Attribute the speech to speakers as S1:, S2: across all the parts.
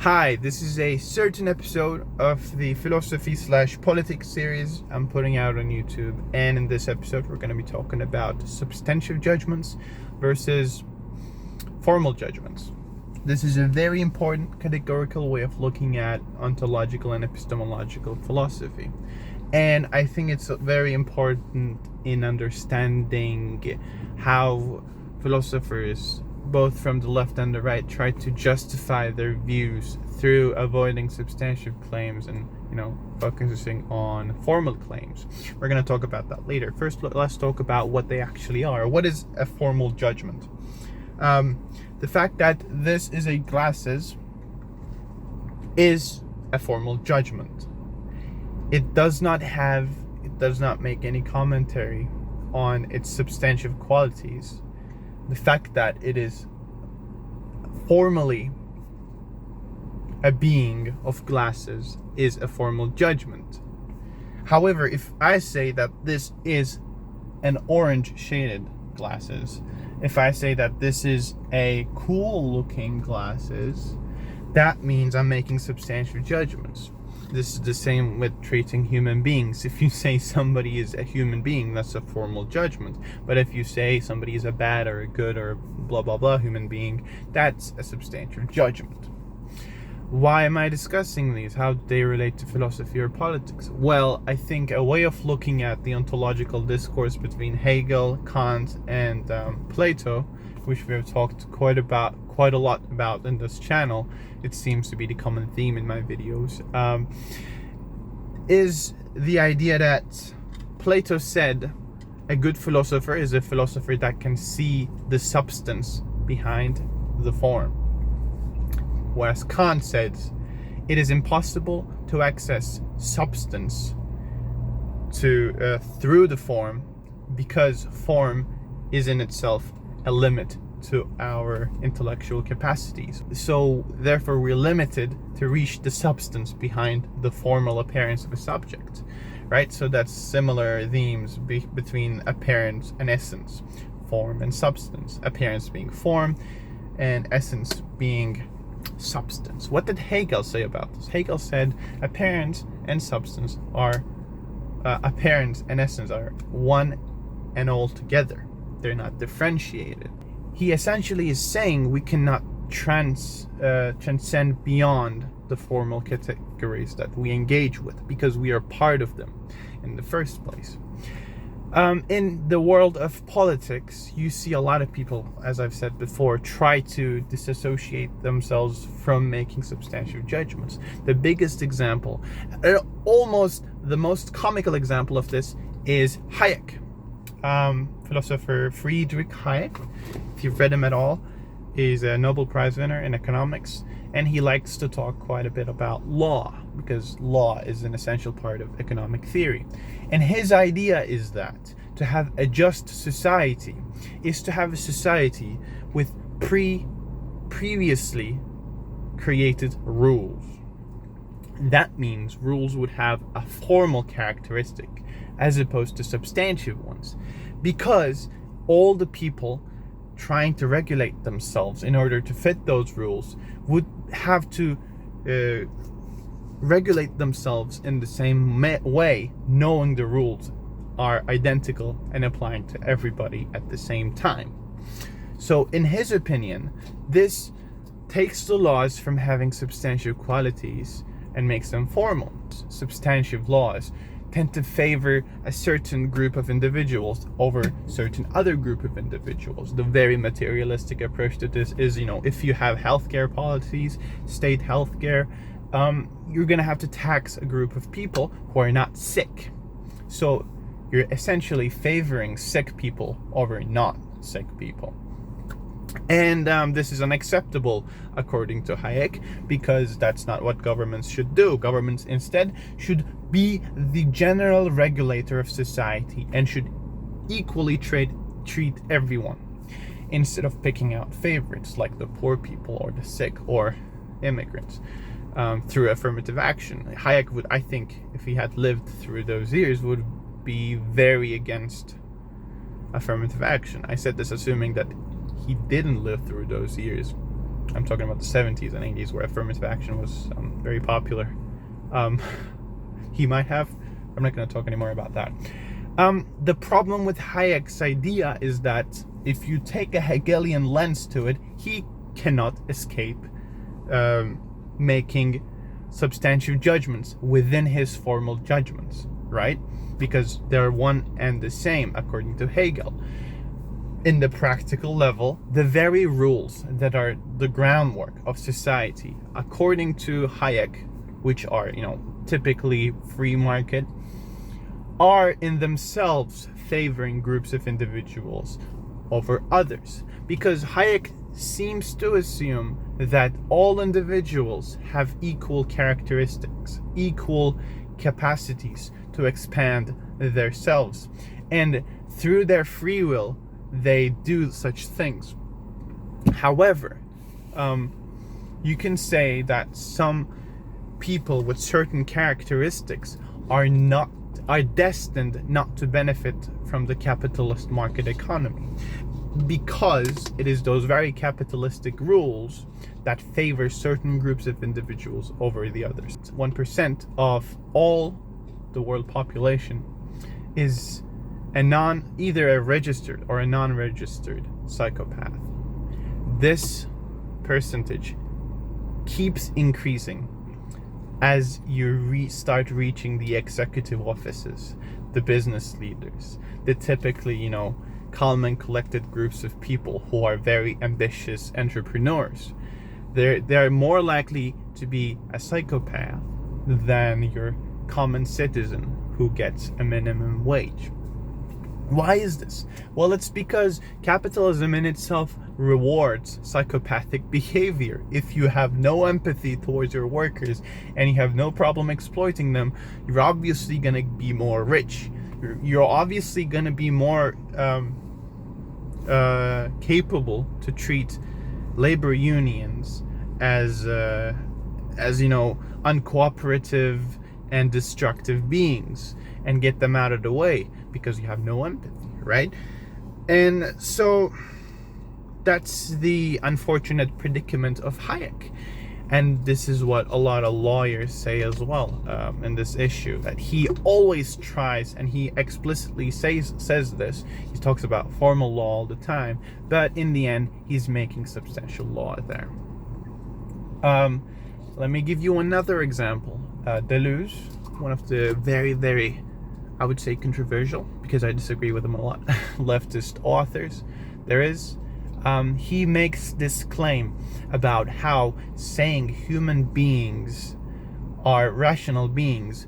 S1: Hi, this is a certain episode of the philosophy/politics series I'm putting out on YouTube, and in this episode we're going to be talking about substantive judgments versus formal judgments. This is a very important categorical way of looking at ontological and epistemological philosophy, and I think it's very important in understanding how philosophers, both from the left and the right, try to justify their views through avoiding substantive claims and focusing on formal claims. We're going to talk about that later. First, let's talk about what they actually are. What is a formal judgment? The fact that this is a glasses is a formal judgment. It does not make any commentary on its substantive qualities. The fact that it is formally a being of glasses is a formal judgment. However, if I say that this is an orange shaded glasses, if I say that this is a cool looking glasses, that means I'm making substantive judgments. This is the same with treating human beings. If you say somebody is a human being, that's a formal judgment. But if you say somebody is a bad or a good or blah blah blah human being, that's a substantive judgment. Why am I discussing these? How do they relate to philosophy or politics? Well, I think a way of looking at the ontological discourse between Hegel, Kant, and Plato, which we have talked quite a lot about in this channel, it seems to be the common theme in my videos, is the idea that Plato said a good philosopher is a philosopher that can see the substance behind the form. Whereas Kant says it is impossible to access substance through the form, because form is in itself a limit to our intellectual capacities. So therefore we're limited to reach the substance behind the formal appearance of a subject, right? So that's similar themes between appearance and essence, form and substance, appearance being form and essence being substance. What did Hegel say about this? Hegel said appearance and substance are appearance and essence are one and all together. They're not differentiated. He essentially is saying we cannot transcend beyond the formal categories that we engage with, because we are part of them in the first place. In the world of politics, you see a lot of people, as I've said before, try to disassociate themselves from making substantive judgments. The biggest example, almost the most comical example of this, is Hayek. Philosopher Friedrich Hayek, if you've read him at all, is a Nobel Prize winner in economics, and he likes to talk quite a bit about law, because law is an essential part of economic theory. And his idea is that to have a just society is to have a society with previously created rules. That means rules would have a formal characteristic as opposed to substantive ones, because all the people trying to regulate themselves in order to fit those rules would have to regulate themselves in the same way, knowing the rules are identical and applying to everybody at the same time. So in his opinion, this takes the laws from having substantive qualities and makes them formal. Substantive laws tend to favor a certain group of individuals over certain other group of individuals. The very materialistic approach to this is, if you have healthcare policies, state healthcare, you're going to have to tax a group of people who are not sick. So you're essentially favoring sick people over not sick people. And this is unacceptable according to Hayek, because that's not what governments should do. Governments instead should be the general regulator of society and should equally treat everyone, instead of picking out favorites like the poor people or the sick or immigrants through affirmative action. Hayek would, I think, if he had lived through those years, would be very against affirmative action. I said this assuming that he didn't live through those years, I'm talking about the 70s and 80s, where affirmative action was very popular. He might have. I'm not going to talk anymore about that. The problem with Hayek's idea is that if you take a Hegelian lens to it, he cannot escape making substantive judgments within his formal judgments, right? Because they're one and the same, according to Hegel. In the practical level, the very rules that are the groundwork of society, according to Hayek, which are, typically free market, are in themselves favoring groups of individuals over others. Because Hayek seems to assume that all individuals have equal characteristics, equal capacities to expand themselves, and through their free will they do such things. However, you can say that some people with certain characteristics are destined not to benefit from the capitalist market economy, because it is those very capitalistic rules that favor certain groups of individuals over the others. 1% of all the world population is either a registered or a non-registered psychopath. This percentage keeps increasing as you start reaching the executive offices, the business leaders, the typically, calm and collected groups of people who are very ambitious entrepreneurs. They're more likely to be a psychopath than your common citizen who gets a minimum wage. Why is this? Well, it's because capitalism in itself rewards psychopathic behavior. If you have no empathy towards your workers and you have no problem exploiting them, you're obviously going to be more rich. You're obviously going to be more capable to treat labor unions as uncooperative and destructive beings and get them out of the way because you have no empathy, right? And so that's the unfortunate predicament of Hayek. And this is what a lot of lawyers say as well in this issue, that he always tries, and he explicitly says this, he talks about formal law all the time, but in the end, he's making substantial law there. Let me give you another example. Deluze, one of the very, very, I would say controversial, because I disagree with him a lot, leftist authors there is. He makes this claim about how saying human beings are rational beings,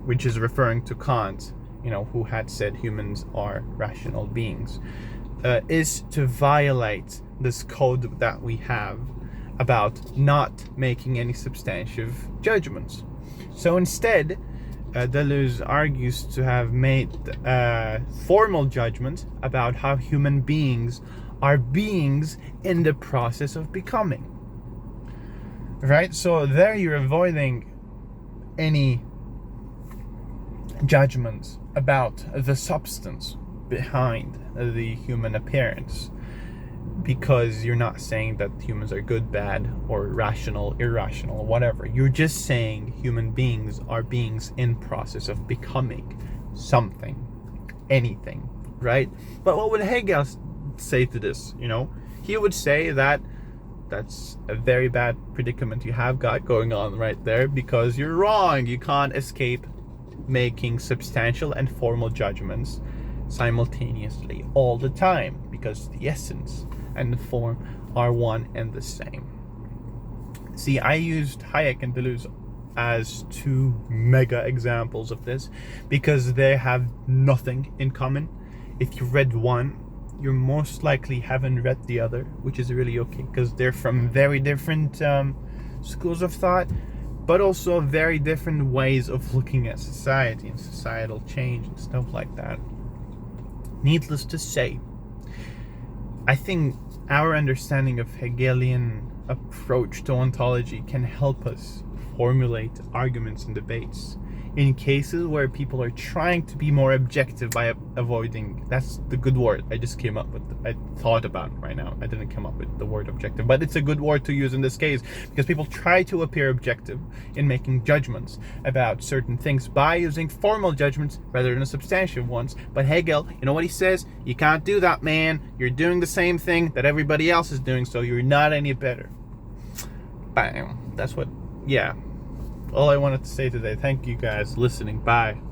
S1: which is referring to Kant, who had said humans are rational beings, is to violate this code that we have about not making any substantive judgments. So instead, Deluze argues to have made formal judgment about how human beings are beings in the process of becoming. Right? So there you're avoiding any judgments about the substance behind the human appearance, because you're not saying that humans are good, bad, or rational, irrational, whatever. You're just saying human beings are beings in process of becoming something, anything, right? But what would Hegel say to this? He would say that that's a very bad predicament you have got going on right there, because you're wrong. You can't escape making substantial and formal judgments simultaneously all the time, because the essence and the form are one and the same. See, I used Hayek and Deluze as two mega examples of this because they have nothing in common. If you read one, you most likely haven't read the other, which is really okay, because they're from very different schools of thought, but also very different ways of looking at society and societal change and stuff like that. Needless to say, I think our understanding of Hegelian approach to ontology can help us formulate arguments and debates in cases where people are trying to be more objective by avoiding, that's the good word I just came up with, I thought about it right now. I didn't come up with the word objective, but it's a good word to use in this case, because people try to appear objective in making judgments about certain things by using formal judgments rather than substantive ones. But Hegel, you know what he says? You can't do that, man. You're doing the same thing that everybody else is doing, so you're not any better. Bam. That's what, yeah. All I wanted to say today. Thank you guys for listening. Bye.